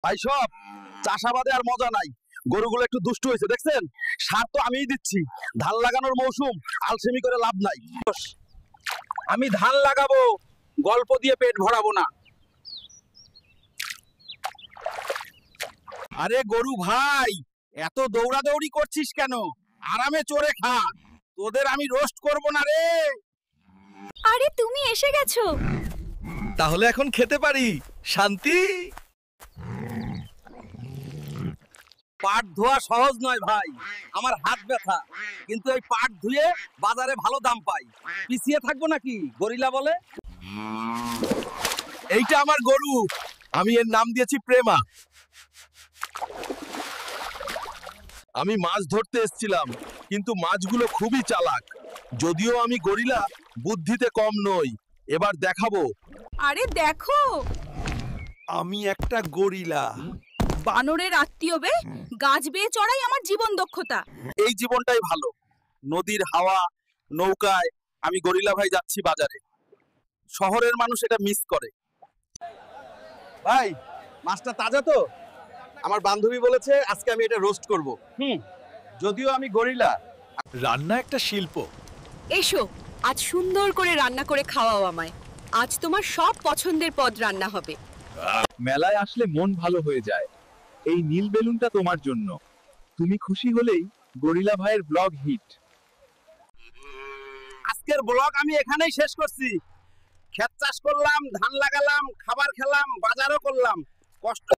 ভাই সব চাষাবাদে আর মজা নাই। গরুগুলো একটু দুষ্ট হয়েছে দেখছেন। সার তো আমিই দিচ্ছি, ধান লাগানোর মৌসুম, আলসেমি করে লাভ নাই। আমি ধান লাগাবো, গল্প দিয়ে পেট ভরাবো না। আরে গরু ভাই, এত দৌড়াদৌড়ি করছিস কেন? আরামে চড়ে খা, তোদের আমি রোস্ট করব না রে। আরে তুমি এসে গেছো। তাহলে এখন খেতে পারি, শান্তি। পাট ধোয়া সহজ নয় ভাই, আমার হাত ব্যথা, কিন্তু এই পাট ধুয়ে বাজারে ভালো দাম পাই। পিছিয়ে থাকবো নাকি? গরিলা বলে। এইটা আমার গরু, আমি এর নাম দিয়েছি প্রেমা। আমি মাছ ধরতে এসেছিলাম, কিন্তু মাছগুলো খুবই চালাক। যদিও আমি গরিলা, বুদ্ধিতে কম নই। এবার দেখাবো। আরে দেখো, আমি একটা গরিলা। বানরের আত্মীয় বে, গাছ বেয়ে চড়াই আমার জীবন দক্ষতা। এই জীবনটাই ভালো, নদীর হাওয়া, নৌকায়। আমি গরিলা ভাই যাচ্ছি বাজারে। শহরের মানুষ এটা মিস করে। ভাই, মাছটা তাজা তো? আমার বান্ধবী বলেছে আজকে আমি এটা রোস্ট করব। যদিও আমি গরিলা। রান্না একটা শিল্প। এসো, আজ সুন্দর করে রান্না করে খাওয়াও আমায়। আজ তোমার সব পছন্দের পদ রান্না হবে। মেলায় আসলে মন ভালো হয়ে যায়। এই নীল বেলুনটা তোমার জন্য। তুমি খুশি হলেই গরিলা ভাইয়ের ব্লগ হিট। আজকের ব্লগ আমি এখানেই শেষ করছি। ক্ষেত চাষ করলাম, ধান লাগালাম, খাবার খেলাম, বাজারও করলাম। কষ্ট